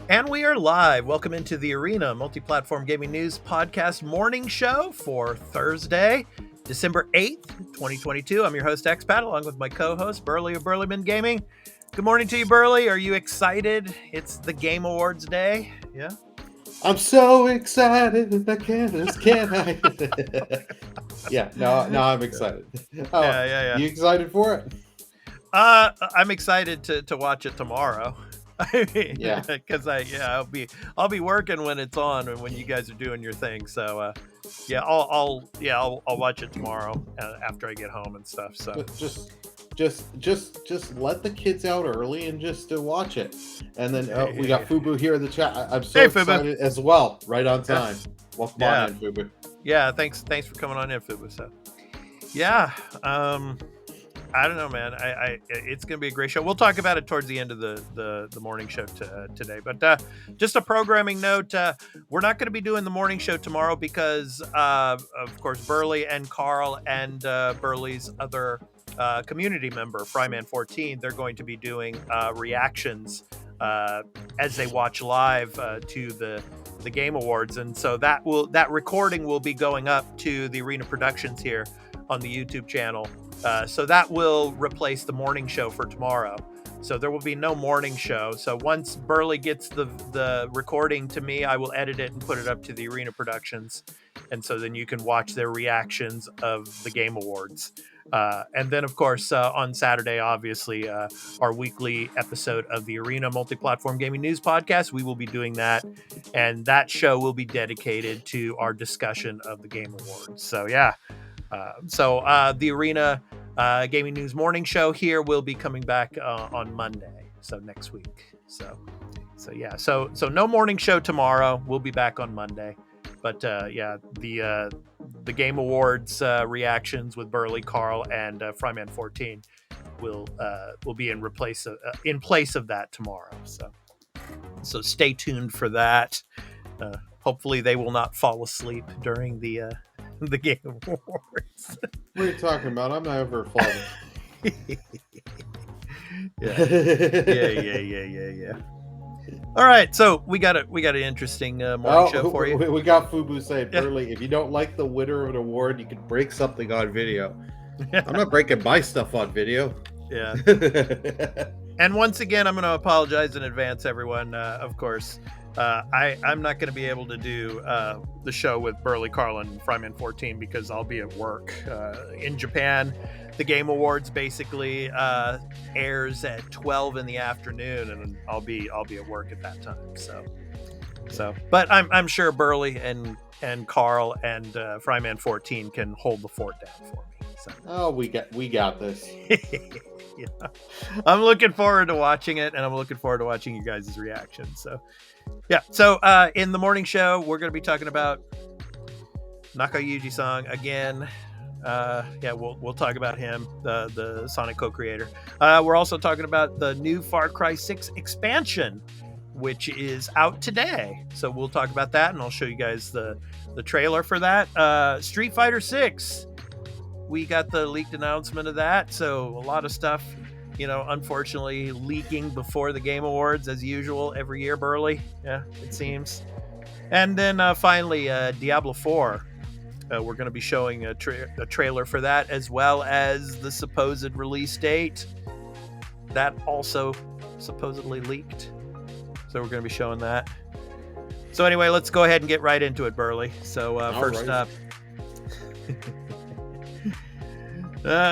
And we are live. Welcome into the Arena Multi-Platform Gaming News Podcast Morning Show for Thursday, December 8th, 2022. I'm your host, Expat, along with my co-host, Burley of Burleyman Gaming. Good morning to you, Burley. Are you excited? It's the Game Awards day. Yeah? I'm so excited, I can't hide. Yeah, no, I'm excited. Oh, Yeah. You excited for it? I'm excited to watch it tomorrow. I mean, Yeah. because I'll be working when it's on and when you guys are doing your thing. So I'll watch it tomorrow after I get home and stuff. So Just let the kids out early and just watch it. And then we got Fubu here in the chat. I'm so excited as well. Right on time. Welcome on in, Fubu. Yeah, thanks for coming on in, Fubu. So yeah, I don't know, man. It's going to be a great show. We'll talk about it towards the end of the morning show today. But just a programming note, we're not going to be doing the morning show tomorrow because, of course, Burley and Carl and Burley's other community member, Fryman14, they're going to be doing reactions as they watch live to the Game Awards. And so that recording will be going up to the Arena Productions here on the YouTube channel. So that will replace the morning show for tomorrow. So there will be no morning show. So once Burley gets the recording to me, I will edit it and put it up to the Arena Productions. And so then you can watch their reactions of the Game Awards. And then, of course, on Saturday, obviously, our weekly episode of the Arena Multi-Platform Gaming News Podcast, we will be doing that. And that show will be dedicated to our discussion of the Game Awards. So, yeah. The Arena Gaming News Morning Show here will be coming back on Monday, so next week. So no morning show tomorrow. We'll be back on Monday. But the Game Awards reactions with Burley, Carl, and Fryman14 will be in place of that tomorrow. So stay tuned for that. Hopefully they will not fall asleep during the Game Awards. What are you talking about? I'm not ever falling. Yeah. All right, so we got an interesting morning show for you. We got Fubu saying, Burley, if you don't like the winner of an award, you can break something on video. I'm not breaking my stuff on video. Yeah. And once again, I'm going to apologize in advance, everyone. Of course, I'm not going to be able to do the show with Burley, Carl, and Fryman14 because I'll be at work in Japan. The Game Awards basically airs at 12 in the afternoon, and I'll be at work at that time. So, but I'm sure Burley and Carl and Fryman14 can hold the fort down for me. So. Oh, we got this. Yeah. I'm looking forward to watching it, and I'm looking forward to watching you guys' reactions. So, yeah. So, in the morning show, we're going to be talking about Nakayuji-san again. We'll talk about him, the Sonic co-creator. We're also talking about the new Far Cry 6 expansion, which is out today. So we'll talk about that, and I'll show you guys the trailer for that. Street Fighter 6. We got the leaked announcement of that. So a lot of stuff, unfortunately leaking before the Game Awards as usual every year, Burley. Yeah, it seems. And then finally, Diablo 4. We're going to be showing a trailer for that, as well as the supposed release date. That also supposedly leaked. So we're going to be showing that. So anyway, let's go ahead and get right into it, Burley. So first up,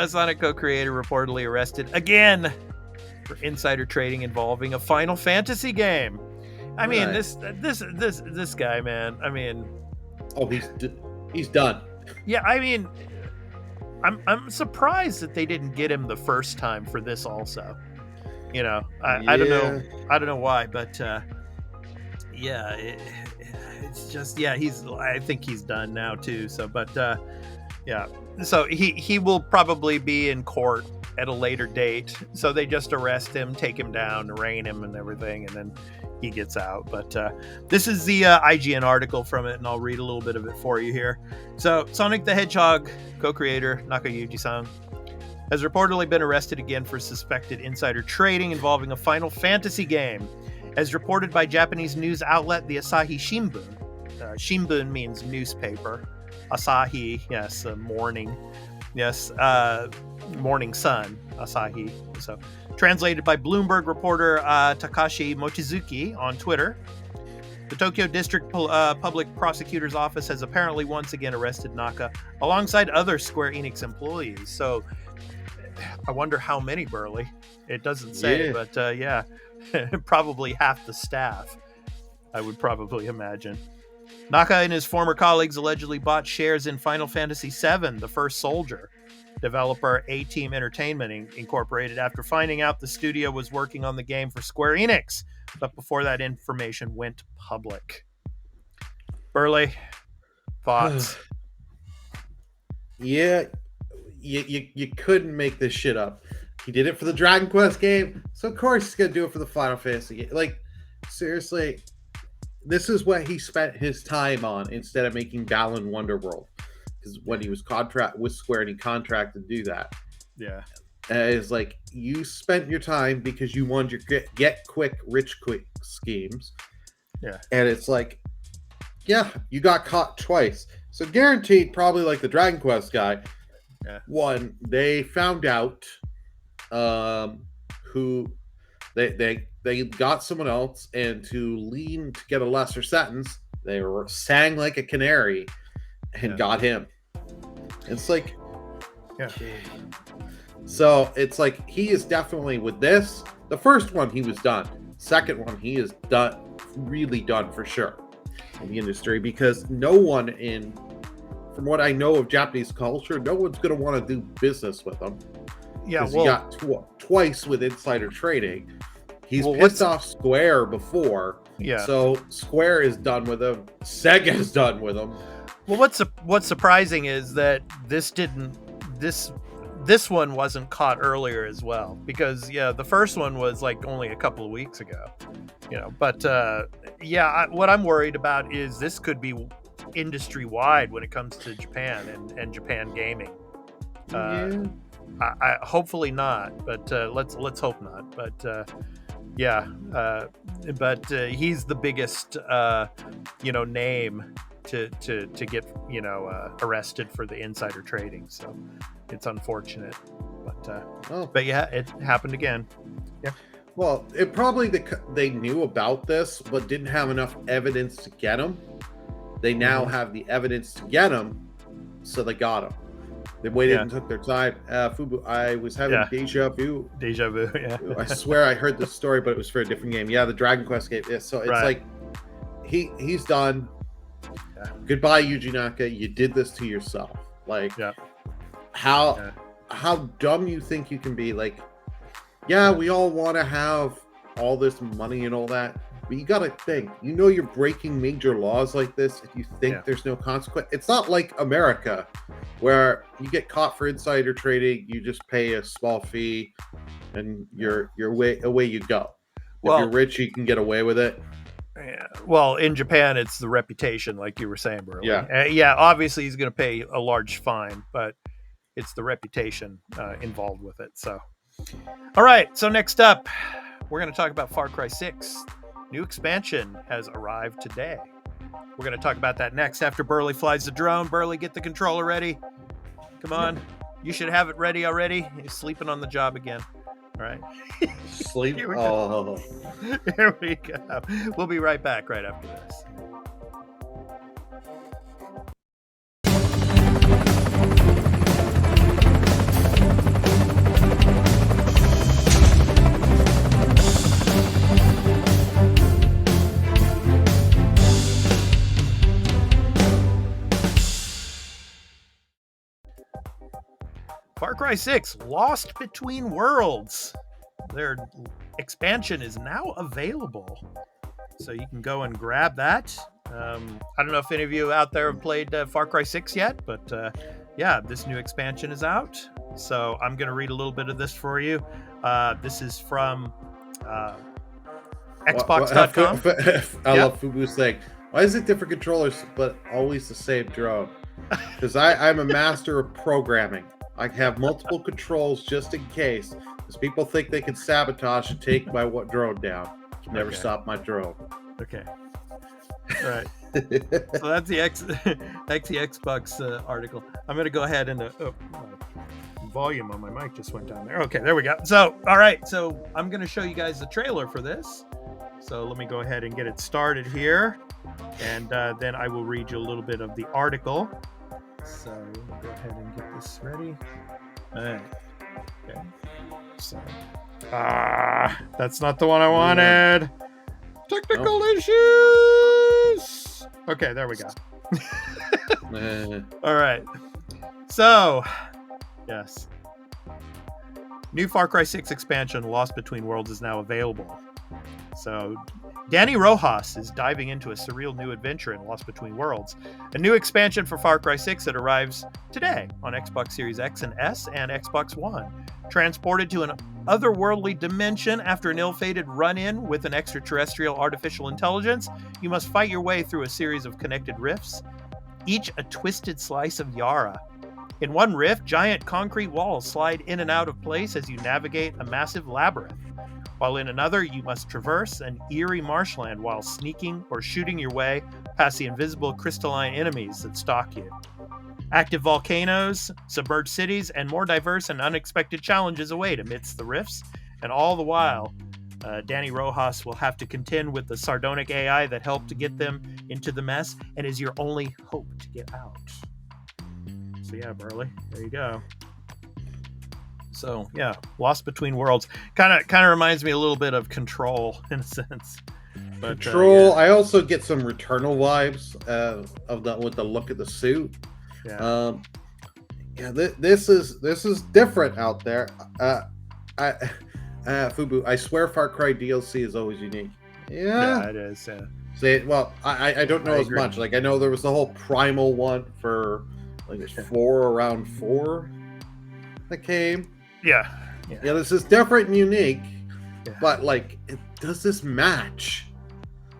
Sonic co-creator reportedly arrested again for insider trading involving a Final Fantasy game. I mean, this guy, man. I mean, he's done. Yeah, I mean, I'm surprised that they didn't get him the first time for this also. I don't know why, but it's just I think he's done now too. So, but so he will probably be in court at a later date. So they just arrest him, take him down, arraign him, and everything, and then he gets out. But this is the IGN article from it, and I'll read a little bit of it for you here. So Sonic the Hedgehog co-creator Nakayuji-san has reportedly been arrested again for suspected insider trading involving a Final Fantasy game. As reported by Japanese news outlet the Asahi Shimbun. Shimbun means newspaper. Asahi, yes, morning. Yes, morning sun, Asahi. So, translated by Bloomberg reporter Takashi Mochizuki on Twitter. The Tokyo District Public Prosecutor's Office has apparently once again arrested Naka alongside other Square Enix employees. So, I wonder how many, Burley. It doesn't say, but yeah, probably half the staff, I would probably imagine. Naka and his former colleagues allegedly bought shares in Final Fantasy VII, The First Soldier, developer A-Team Entertainment Incorporated, after finding out the studio was working on the game for Square Enix, but before that information went public. Burley, thoughts? Yeah, you couldn't make this shit up. He did it for the Dragon Quest game, so of course he's gonna do it for the Final Fantasy game. Like, seriously, this is what he spent his time on instead of making Balan Wonderworld. Because when he was contract with Square and he contracted to do that. Yeah. It's like, you spent your time because you wanted your get quick, rich quick schemes. Yeah. And it's like, yeah, you got caught twice. So guaranteed, probably like the Dragon Quest guy. Yeah. One, they found out who they got someone else, and to get a lesser sentence, they sang like a canary and got him. It's like, yeah. So it's like, he is definitely, with this, the first one he was done. Second one he is done, really done for sure in the industry, because no one from what I know of Japanese culture, no one's going to want to do business with him. Yeah, well, he got twice with insider trading. He's pissed off Square before. Yeah. So Square is done with him. Sega is done with him. Well, what's surprising is that this one wasn't caught earlier as well, because the first one was like only a couple of weeks ago, But what I'm worried about is this could be industry wide when it comes to Japan and Japan gaming. I hopefully not, but let's hope not. But he's the biggest name to get arrested for the insider trading, so it's unfortunate, but yeah, it happened again. Yeah. Well, it probably they knew about this but didn't have enough evidence to get him. They now have the evidence to get him, so they got him. They waited and took their time. Fubu, I was having deja vu. Deja vu, yeah. I swear I heard this story, but it was for a different game. Yeah, the Dragon Quest game. Yeah, so it's like, he's done. Yeah. Goodbye, Yuji Naka. You did this to yourself. Like, how dumb you think you can be. Like, we all want to have all this money and all that, but you got to think, you're breaking major laws like this if you think there's no consequence. It's not like America, where you get caught for insider trading, you just pay a small fee, and you're away you go. If you're rich, you can get away with it. Yeah. Well, in Japan, it's the reputation, like you were saying, bro. Yeah. Obviously, he's going to pay a large fine, but it's the reputation involved with it. So, all right. So next up, we're going to talk about Far Cry 6. New expansion has arrived today. We're going to talk about that next after Burley flies the drone. Burley, get the controller ready. Come on. You should have it ready already. He's sleeping on the job again. All right. Sleep. Here we go. We'll be right back right after this. Far Cry 6, Lost Between Worlds. Their expansion is now available, so you can go and grab that. I don't know if any of you out there have played Far Cry 6 yet, but this new expansion is out. So I'm going to read a little bit of this for you. This is from Xbox.com. I love Fubu saying, why is it different controllers, but always the same drone? Because I'm a master of programming. I have multiple controls just in case, because people think they can sabotage and take my drone down. Never stop my drone. Okay. All right. So that's the Xbox article. I'm going to go ahead and my volume on my mic just went down there. Okay, there we go. So, all right. So I'm going to show you guys the trailer for this. So let me go ahead and get it started here. And then I will read you a little bit of the article. So let me go ahead and get this ready. All right. Okay. So, that's not the one I wanted. Technical issues. Okay, there we go. All right. So, yes. New Far Cry 6 expansion, Lost Between Worlds, is now available. So, Danny Rojas is diving into a surreal new adventure in Lost Between Worlds, a new expansion for Far Cry 6 that arrives today on Xbox Series X and S and Xbox One. Transported to an otherworldly dimension after an ill-fated run-in with an extraterrestrial artificial intelligence, you must fight your way through a series of connected rifts, each a twisted slice of Yara. In one rift, giant concrete walls slide in and out of place as you navigate a massive labyrinth, while in another, you must traverse an eerie marshland while sneaking or shooting your way past the invisible crystalline enemies that stalk you. Active volcanoes, submerged cities, and more diverse and unexpected challenges await amidst the rifts, and all the while, Danny Rojas will have to contend with the sardonic AI that helped to get them into the mess and is your only hope to get out. So yeah, Burley, there you go. So yeah, Lost Between Worlds kind of reminds me a little bit of Control in a sense. But, Control, I also get some Returnal vibes with the look of the suit. Yeah. This is different out there. Fubu, I swear Far Cry DLC is always unique. Yeah, it is. Yeah. Say, well, I don't know as much. Like I know there was the whole Primal one for like around 4 that came. Yeah. This is different and unique, but like, does this match?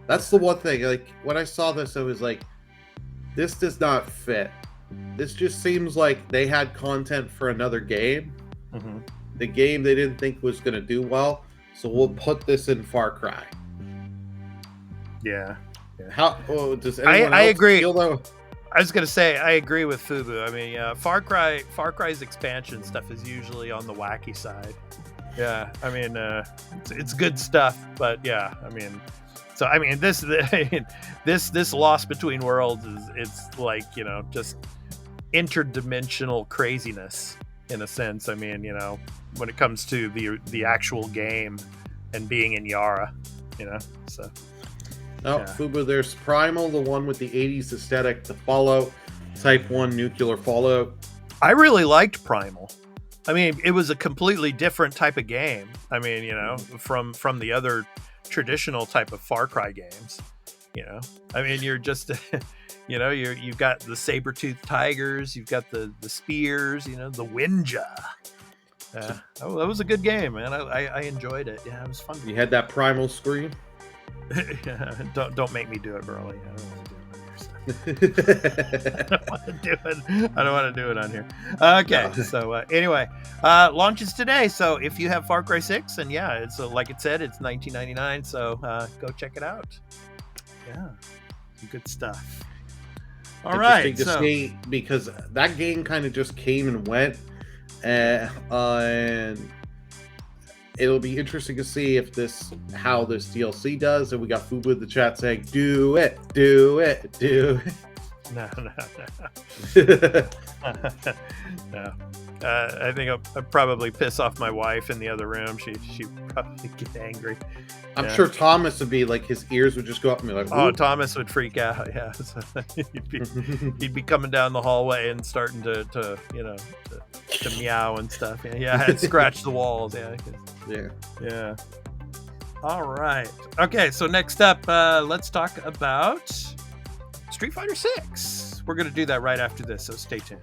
That's the one thing. Like when I saw this, I was like, this does not fit. This just seems like they had content for another game. Mm-hmm. The game they didn't think was going to do well, so we'll put this in Far Cry. Yeah. How? Oh, does anyone I else agree. feel that? I was gonna say I agree with Fubu. I mean, Far Cry's expansion stuff is usually on the wacky side. Yeah, I mean, it's good stuff, but yeah, I mean, so I mean, this Lost Between Worlds it's like, just interdimensional craziness in a sense. I mean, when it comes to the actual game and being in Yara, so. Oh, yeah. Fubu, there's Primal, the one with the 80s aesthetic, the Fallout, Type 1 nuclear Fallout. I really liked Primal. I mean, it was a completely different type of game. I mean, from the other traditional type of Far Cry games. I mean, you're just, you've got the saber-toothed tigers, you've got the spears, the Winja. That was a good game, man. I enjoyed it. Yeah, it was fun. You had that Primal scream. Yeah, don't make me do it, Burley. I don't want to do it. I don't want to do it on here. Okay, so anyway, launches today. So if you have Far Cry 6, and yeah, it's like it said, it's $19.99. So go check it out. Yeah, some good stuff. All right, to see, because that game kind of just came and went, and it'll be interesting to see how this DLC does. And we got Fubu in the chat saying, "Do it, do it, do it." No. No. I think I'll probably piss off my wife in the other room. She'd probably get angry. I'm sure Thomas would be like, his ears would just go up and be like, "Oh, Thomas would freak out." Yeah, so he'd be coming down the hallway and starting to meow and stuff. Yeah, and scratch the walls. Yeah. All right. Okay, so next up, let's talk about Street Fighter 6. We're gonna do that right after this, so stay tuned.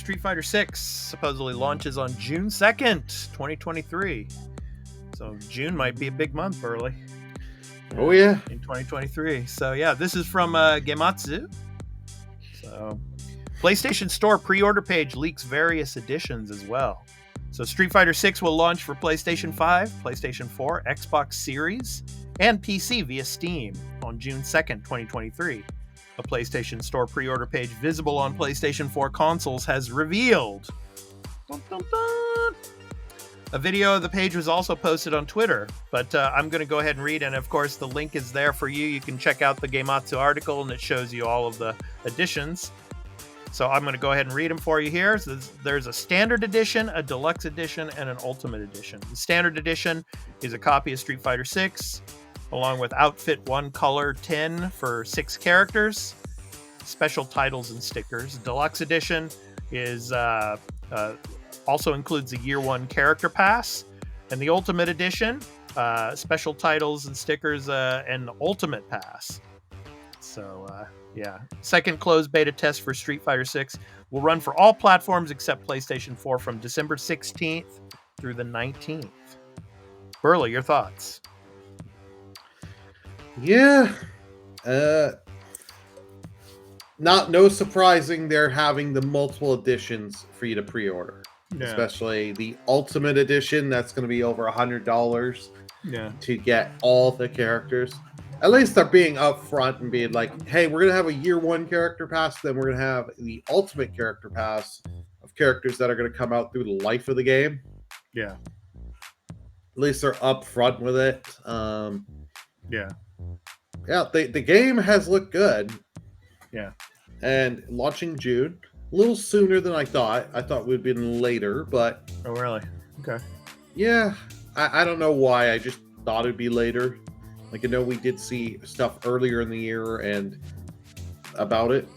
Street Fighter 6 supposedly launches on June 2nd, 2023. So June might be a big month early. Oh yeah, in 2023. So yeah, this is from Gematsu. So PlayStation Store pre-order page leaks various editions as well. So Street Fighter 6 will launch for PlayStation 5, PlayStation 4, Xbox Series, and PC via Steam on June 2nd, 2023. A PlayStation Store pre-order page visible on PlayStation 4 consoles has revealed. Dun, dun, dun. A video of the page was also posted on Twitter, but I'm going to go ahead and read, and of course the link is there for you. You can check out the Gematsu article, and it shows you all of the editions. So I'm going to go ahead and read them for you here. So there's a standard edition, a deluxe edition, and an ultimate edition. The standard edition is a copy of Street Fighter 6, along with Outfit 1 Color 10 for 6 characters, special titles and stickers. Deluxe edition is also includes the Year 1 character pass, and the Ultimate Edition, special titles and stickers, and the Ultimate Pass. So, yeah. Second closed beta test for Street Fighter 6 will run for all platforms except PlayStation 4 from December 16th through the 19th. Burley, your thoughts? Yeah. No surprising they're having the multiple editions for you to pre-order. Yeah. Especially the Ultimate Edition, that's going to be over $100 to get all the characters. At least they're being upfront and being like, hey, we're going to have a Year 1 character pass, then we're going to have the Ultimate character pass of characters that are going to come out through the life of the game. Yeah. At least they're upfront with it. Yeah, the game has looked good. Yeah. And launching June. A little sooner than I thought. I thought it would have been later, but... Oh, really? Okay. Yeah. I don't know why. I just thought it'd be later. Like, I know we did see stuff earlier in the year and about it.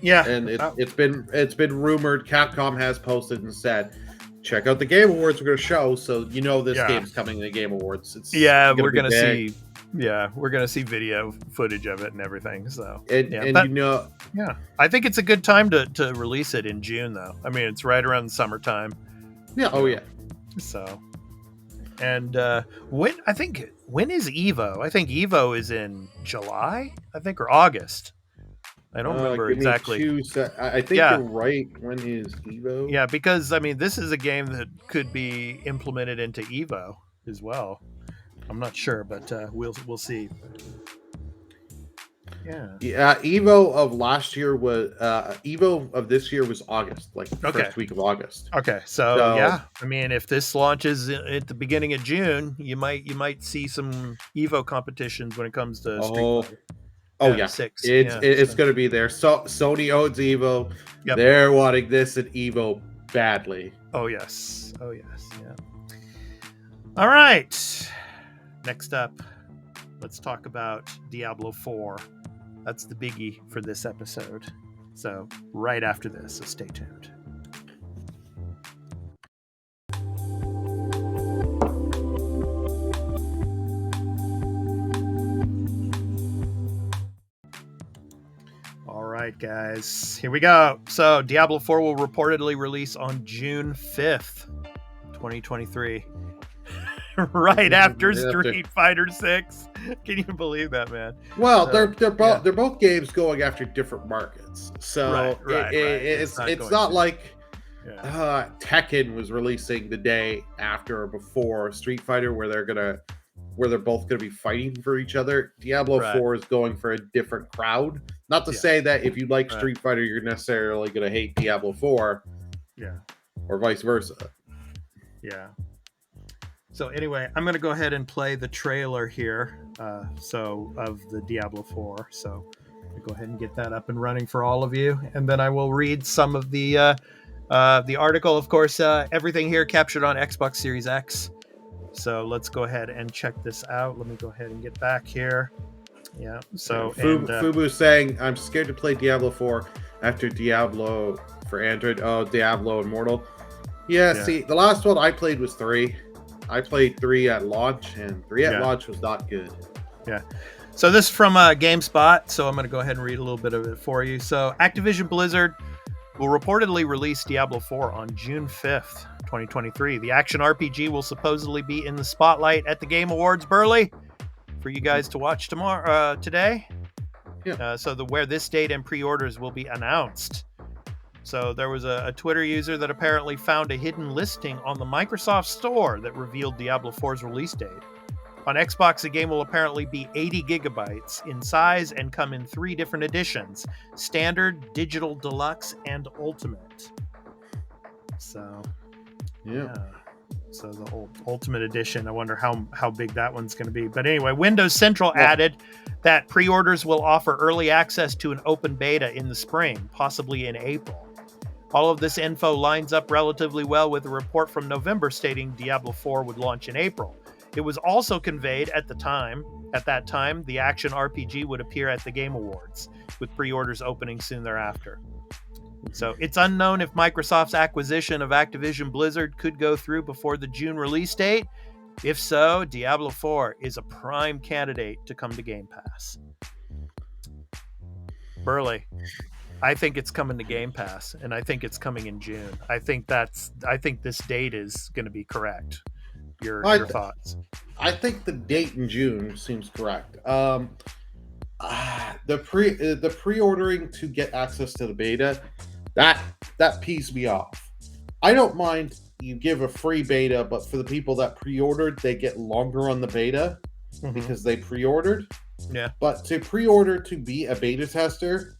Yeah. And it's been rumored. Capcom has posted and said, check out the Game Awards we're going to show, so you know this game's coming to the Game Awards. We're going to see... Yeah, we're going to see video footage of it and everything. So, I think it's a good time to release it in June, though. I mean, it's right around the summertime. Yeah. Oh, yeah. So, and when is Evo? I think Evo is in July, or August. I don't remember exactly. I think you're right. When is Evo? Yeah, because I mean, this is a game that could be implemented into Evo as well. I'm not sure, but we'll see. Yeah. Evo of last year was Evo of this year was August, like the first week of August. Okay, so yeah, I mean, if this launches at the beginning of June, you might see some Evo competitions when it comes to Street Fighter. Oh yeah, 6. It's going to be there. So Sony owns Evo. Yep. They're wanting this at Evo badly. Oh yes. Yeah. All right. Next up, let's talk about Diablo 4. That's the biggie for this episode. So right after this, so stay tuned. All right, guys, here we go. So Diablo 4 will reportedly release on June 5th, 2023. Right after Street Fighter 6. Can you believe that, man? Well, they're both games going after different markets. So it's not like Tekken was releasing the day after or before Street Fighter where they're both gonna be fighting for each other. Diablo 4 is going for a different crowd. Not to say that if you like Street Fighter, you're necessarily gonna hate Diablo 4. Yeah. Or vice versa. Yeah. So anyway, I'm going to go ahead and play the trailer here, of the Diablo 4. So I'll go ahead and get that up and running for all of you, and then I will read some of the article. Of course, everything here captured on Xbox Series X. So let's go ahead and check this out. Let me go ahead and get back here. Yeah. So Fubu's saying, "I'm scared to play Diablo 4 after Diablo for Android. Oh, Diablo Immortal. Yeah. See, the last one I played was 3. I played 3 at launch, and 3 at launch was not good. Yeah. So this is from GameSpot, so I'm going to go ahead and read a little bit of it for you. So Activision Blizzard will reportedly release Diablo 4 on June 5th, 2023. The action RPG will supposedly be in the spotlight at the Game Awards, Burley, for you guys to watch today. Yeah. Where this date and pre-orders will be announced. So there was a Twitter user that apparently found a hidden listing on the Microsoft Store that revealed Diablo 4's release date. On Xbox, the game will apparently be 80 gigabytes in size and come in 3 different editions: Standard, Digital Deluxe, and Ultimate. So, yeah. So the Ultimate Edition, I wonder how big that one's going to be. But anyway, Windows Central added that pre-orders will offer early access to an open beta in the spring, possibly in April. All of this info lines up relatively well with a report from November stating Diablo 4 would launch in April. It was also conveyed at that time, the action RPG would appear at the Game Awards, with pre-orders opening soon thereafter. So it's unknown if Microsoft's acquisition of Activision Blizzard could go through before the June release date. If so, Diablo 4 is a prime candidate to come to Game Pass. Burley, I think it's coming to Game Pass, and I think it's coming in June. I think this date is going to be correct. Your thoughts? I think the date in June seems correct. The pre-ordering to get access to the beta, that pees me off. I don't mind you give a free beta, but for the people that pre-ordered, they get longer on the beta because they pre-ordered. Yeah. But to pre-order to be a beta tester,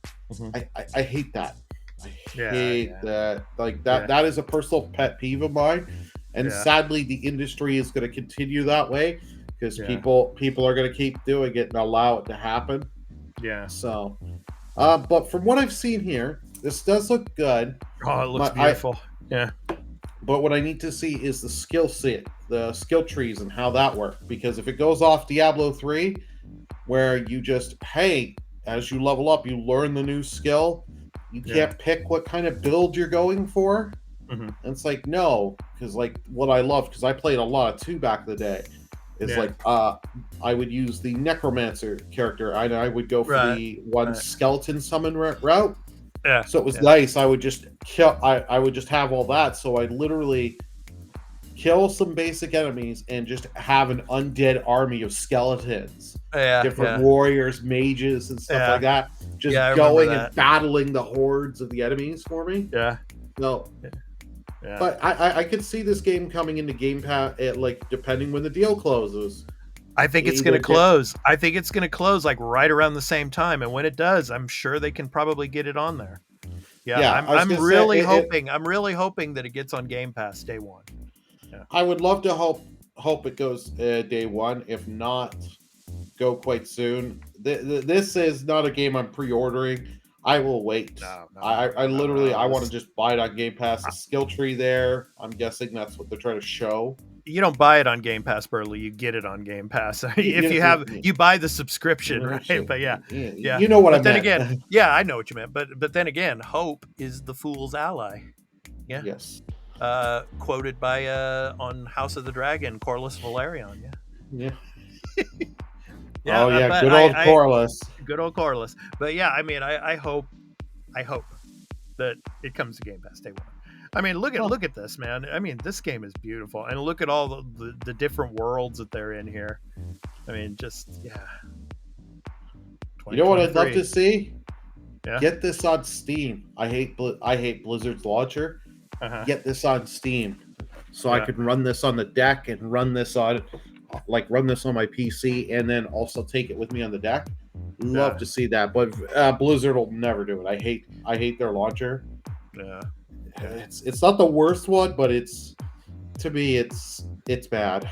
I hate that. I hate that. Like that is a personal pet peeve of mine. And sadly, the industry is going to continue that way because people are going to keep doing it and allow it to happen. Yeah. So, but from what I've seen here, this does look good. Oh, it looks beautiful. Yeah. But what I need to see is the skill set, the skill trees, and how that works. Because if it goes off Diablo 3, where you just, as you level up, you learn the new skill, you can't pick what kind of build you're going for. And it's like, no, because like what I love, because I played a lot of 2 back in the day, is like I would use the necromancer character. I would go for the skeleton summon route. Yeah. So it was nice. I would just kill. I would just have all that. So I'd literally kill some basic enemies and just have an undead army of skeletons, different warriors, mages, and stuff like that. Just going and battling the hordes of the enemies for me. Yeah. No. Yeah. But I could see this game coming into Game Pass, like depending when the deal closes. I think it's going to close. I think it's going to close like right around the same time, and when it does, I'm sure they can probably get it on there. I'm really hoping that it gets on Game Pass day one. Yeah. I would love to hope it goes day one. If not, go quite soon. This is not a game I'm pre-ordering. I will wait. I literally want to just buy it on Game Pass. The skill tree there. I'm guessing that's what they're trying to show. You don't buy it on Game Pass, Burley. You get it on Game Pass. You buy the subscription, right? But yeah. You know what I meant. Then again, I know what you meant. But then again, hope is the fool's ally. Yeah. Yes. Quoted by on House of the Dragon, Corlys Velaryon. Yeah. Yeah. Good old Corlys. Good old Corlys. But yeah, I mean, I hope that it comes to Game Pass day one. I mean, look at this, man. I mean, this game is beautiful, and look at all the different worlds that they're in here. I mean, just You know what I'd love to see? Yeah. Get this on Steam. I hate Blizzard's launcher. Get this on Steam, so I can run this on the deck and run this on my PC, and then also take it with me on the deck. Love to see that, but Blizzard will never do it. I hate their launcher. Yeah. It's not the worst one, but to me it's bad.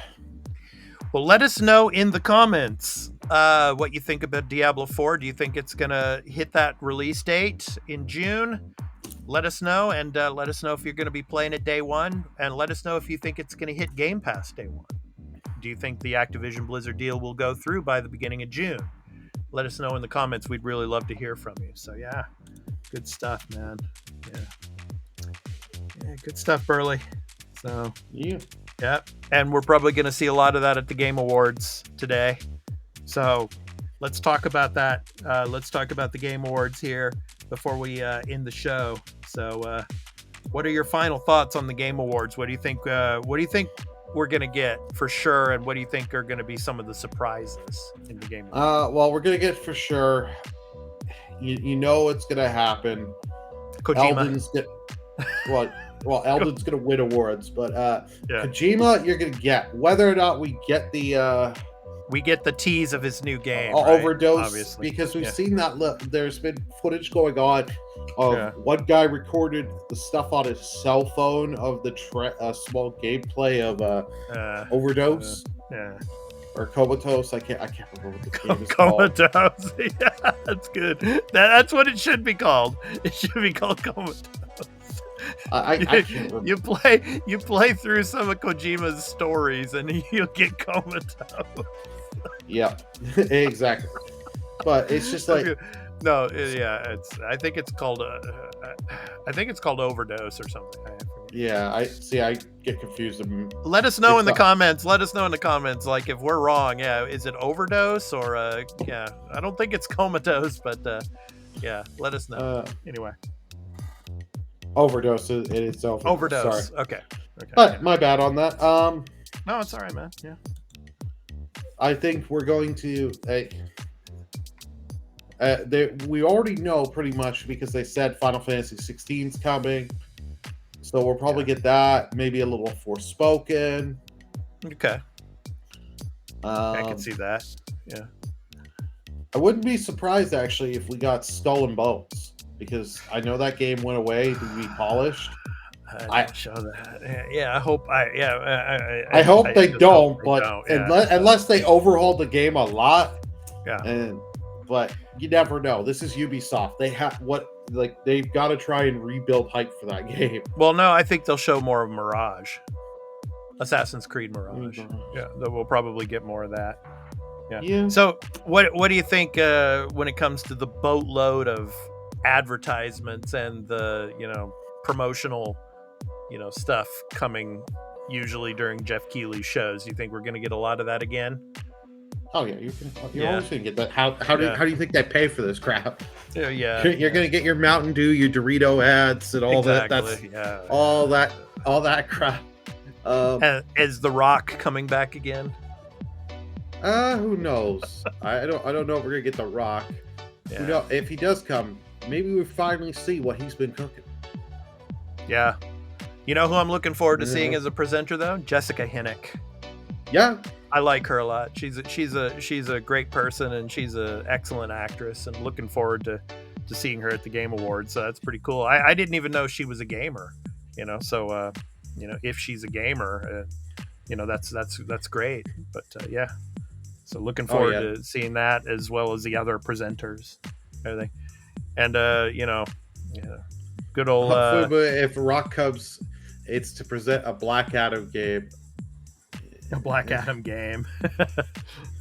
Well, let us know in the comments what you think about Diablo 4. Do you think it's gonna hit that release date in June? Let us know, and let us know if you're gonna be playing it day one, and let us know if you think it's gonna hit Game Pass day one. Do you think the Activision Blizzard deal will go through by the beginning of June? Let us know in the comments. We'd really love to hear from you. So yeah, good stuff, man. Yeah, good stuff, Burley. So yeah, and we're probably going to see a lot of that at the Game Awards today. So let's talk about that. Let's talk about the Game Awards here. before we end the show. So, what are your final thoughts on the Game Awards? What do you think? What do you think we're gonna get for sure, and what do you think are gonna be some of the surprises in the Game Awards? Well, we're gonna get for sure. You know it's gonna happen. Kojima. Elden's get well, Elden's gonna win awards, but Yeah. Kojima, you're gonna get whether or not we get the We get the tease of his new game, overdose, right? Obviously. because we've seen that. There's been footage going on of one guy recorded the stuff on his cell phone of the small gameplay of overdose. Yeah. Or comatose. I can't remember what the game is called. Comatose. Yeah, that's good. That's what it should be called. It should be called comatose. I can't remember. You play through some of Kojima's stories and you'll get comatose. Yeah, exactly. But it's just like no, yeah. I think it's called overdose or something. Yeah, I get confused. Let us know in the comments. Let us know in the comments, like if we're wrong. Yeah, is it overdose or yeah? I don't think it's comatose, but yeah, let us know. Anyway, overdose. It's overdose. Sorry. Okay. But my bad on that. No, it's all right, man. Yeah. I think we're going to. We already know pretty much because they said Final Fantasy 16's coming. So we'll probably get that. Maybe a little Forspoken. Okay. I can see that. Yeah. I wouldn't be surprised actually if we got Skull and Bones because I know that game went away to be polished. I show that. Yeah, I hope. I hope they don't. But unless they overhaul the game a lot. Yeah. But you never know. This is Ubisoft. They've got to try and rebuild hype for that game. Well, no, I think they'll show more of Mirage, Assassin's Creed Mirage. Yeah, we'll probably get more of that. Yeah. So, what do you think when it comes to the boatload of advertisements and the promotional stuff coming usually during Jeff Keighley's shows? You think we're going to get a lot of that again? Oh yeah, you're always gonna get that. How do you think they pay for this crap? Yeah, You're gonna get your Mountain Dew, your Dorito ads, and all that. That's all that crap. Is The Rock coming back again? Who knows? I don't know if we're gonna get The Rock. Yeah. Who knows? If he does come, maybe we finally see what he's been cooking. Yeah. You know who I'm looking forward to seeing as a presenter though? Jessica Hennick. Yeah. I like her a lot. She's a great person and she's an excellent actress, and looking forward to seeing her at the Game Awards. So that's pretty cool. I didn't even know she was a gamer, so if she's a gamer, that's great. But yeah, so looking forward to seeing that as well as the other presenters, everything. And good old if Rock comes, it's to present a Black Adam game. A Black Adam game.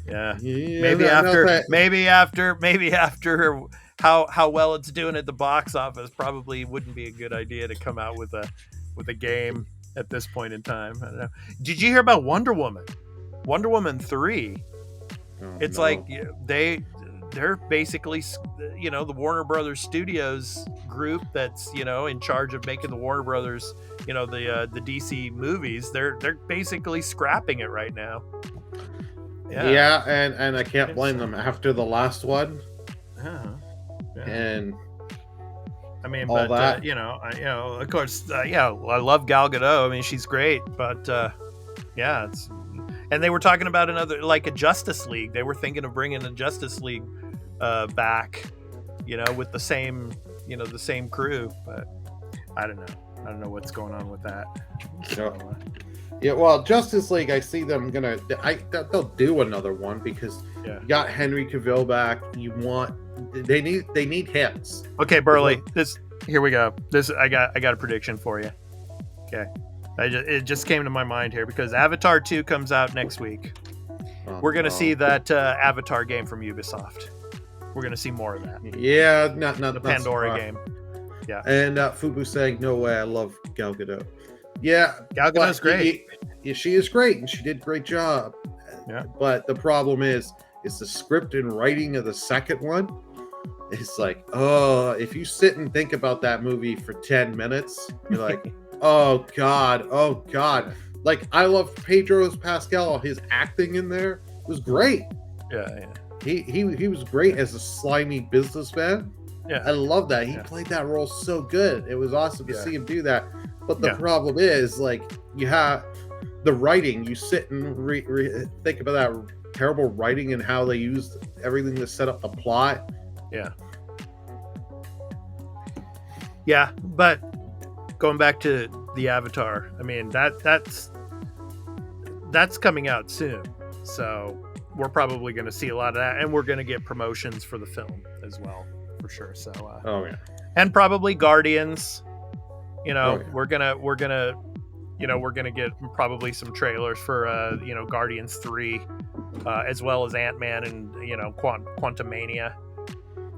Yeah. Maybe after how well it's doing at the box office, probably wouldn't be a good idea to come out with a game at this point in time. I don't know. Did you hear about Wonder Woman? Wonder Woman 3. It's like they're basically the Warner Brothers Studios group that's in charge of making the Warner Brothers the DC movies. They're basically scrapping it right now. Yeah, and I can't blame them after the last one. And I mean, all but that. Of course, I love Gal Gadot. I mean, she's great, but and they were talking about another, like a Justice League. They were thinking of bringing a Justice League back, with the same crew. But I don't know. I don't know what's going on with that. Yeah, well, Justice League, I see them they'll do another one because you got Henry Cavill back. They need hits. Okay, Burley, here we go. I got a prediction for you. Okay. It just came to my mind here because Avatar 2 comes out next week. We're going to see that Avatar game from Ubisoft. We're going to see more of that. Yeah, not the Pandora game. Yeah. And Fubu saying, no way, I love Gal Gadot. Yeah. Gal Gadot's great. She is great, and she did a great job. Yeah. But the problem is the script and writing of the second one It's like, oh, if you sit and think about that movie for 10 minutes, you're like, oh God. Like, I love Pedro Pascal. His acting in there was great. Yeah. He was great as a slimy businessman. Yeah. I love that. He played that role so good. It was awesome to see him do that. But the problem is, like, you have the writing. You sit and think about that terrible writing and how they used everything to set up the plot. Yeah, but going back to the Avatar, I mean, that's coming out soon, so we're probably going to see a lot of that, and we're going to get promotions for the film as well, for sure. So, and probably Guardians. We're gonna get probably some trailers for Guardians 3, as well as Ant-Man and Quantumania.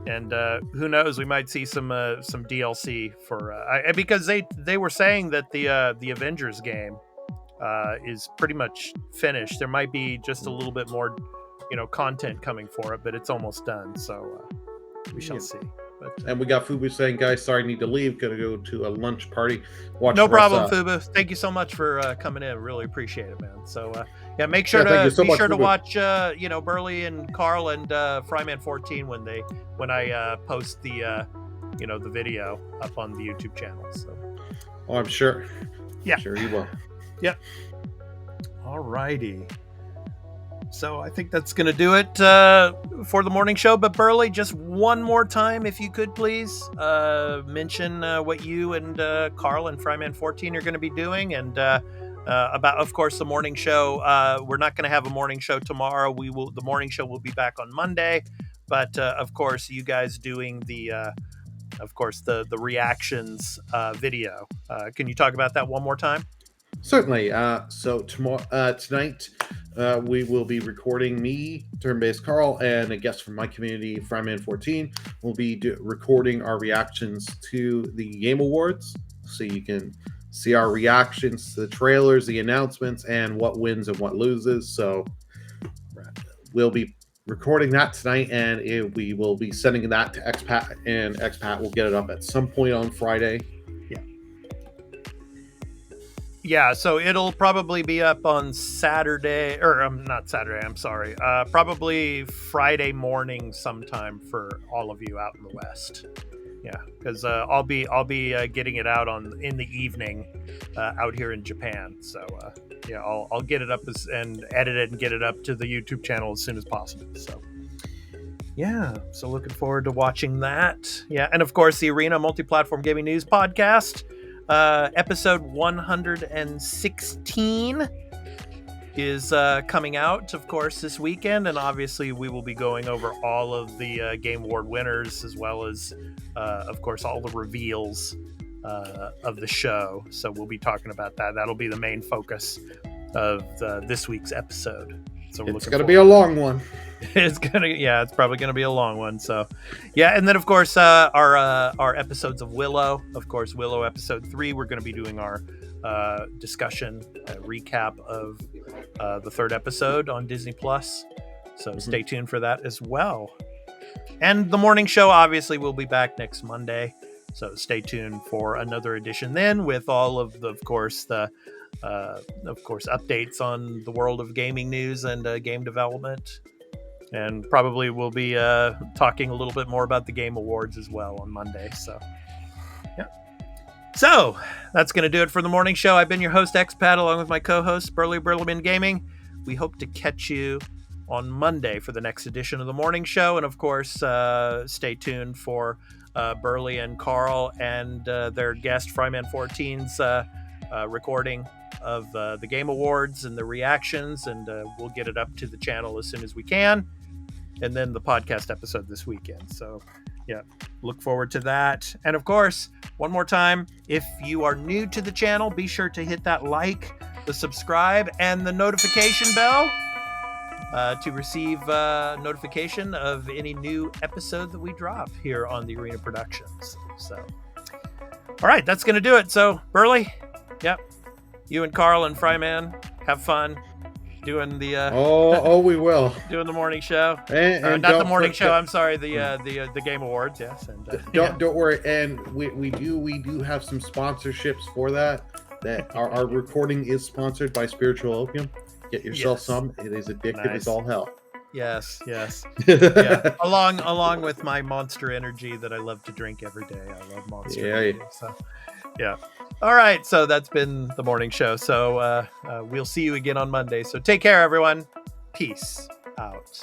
And who knows? We might see some DLC for because they were saying that the Avengers game is pretty much finished. There might be just a little bit more, content coming for it, but it's almost done. So we shall see. But, and we got Fubu saying, "Guys, sorry, I need to leave. Gonna go to a lunch party." No problem, Fubu. Thank you so much for coming in. Really appreciate it, man. So make sure to watch Burley and Carl and Fryman 14 when I post the the video up on the YouTube channel. So I'm sure. Yeah, sure you will. Yep. All righty. So I think that's going to do it for the morning show. But Burley, just one more time, if you could please mention what you and Carl and Fryman 14 are going to be doing, and about, of course, the morning show. We're not going to have a morning show tomorrow. The morning show will be back on Monday. But of course, you guys doing the reactions video. Can you talk about that one more time? Certainly. So tonight, we will be recording me, Turn-Based Carl, and a guest from my community, Fryman 14. We'll be recording our reactions to the Game Awards, so you can see our reactions to the trailers, the announcements, and what wins and what loses. So we'll be recording that tonight, and we will be sending that to Expat, and Expat will get it up at some point on Friday. Yeah, so it'll probably be up on Saturday, or not Saturday, I'm sorry. Probably Friday morning sometime for all of you out in the West. Yeah, because I'll be getting it out in the evening out here in Japan. So I'll get it up and edit it and get it up to the YouTube channel as soon as possible. So yeah, so looking forward to watching that. Yeah, and of course the Arena Multi-Platform Gaming News Podcast. Episode 116 is coming out, of course, this weekend, and obviously we will be going over all of the Game Award winners, as well as, of course, all the reveals of the show. So we'll be talking about that. That'll be the main focus of this week's episode. So it's going to be a long one. It's probably gonna be a long one. So, yeah, and then of course our episodes of Willow. Of course, Willow episode 3. We're going to be doing our discussion recap of the 3rd episode on Disney Plus. So stay tuned for that as well. And the morning show obviously will be back next Monday. So stay tuned for another edition then, with all of the, of course, updates on the world of gaming news and game development. And probably we'll be talking a little bit more about the Game Awards as well on Monday. So, yeah. So, that's going to do it for the morning show. I've been your host, Expat, along with my co-host, Burleman Gaming. We hope to catch you on Monday for the next edition of the morning show. And, of course, stay tuned for Burley and Carl and their guest, Fryman 14's recording of the Game Awards and the reactions, and we'll get it up to the channel as soon as we can, and then the podcast episode this weekend. So yeah, look forward to that. And of course, one more time, if you are new to the channel, be sure to hit that like, the subscribe, and the notification bell to receive notification of any new episode that we drop here on the Arena Productions. So all right, that's gonna do it. So Burley, yep, you and Carl and Fryman, have fun. doing the we will doing the morning show. and not the morning show. I'm sorry, the Game Awards. Yes, and don't worry. And we do have some sponsorships for that. Our recording is sponsored by Spiritual Opium. Get yourself some. It is addictive as all hell. Yes. Yeah. Along with my Monster Energy that I love to drink every day. I love Monster Energy. So, yeah. All right. So that's been the morning show. So we'll see you again on Monday. So take care, everyone. Peace out.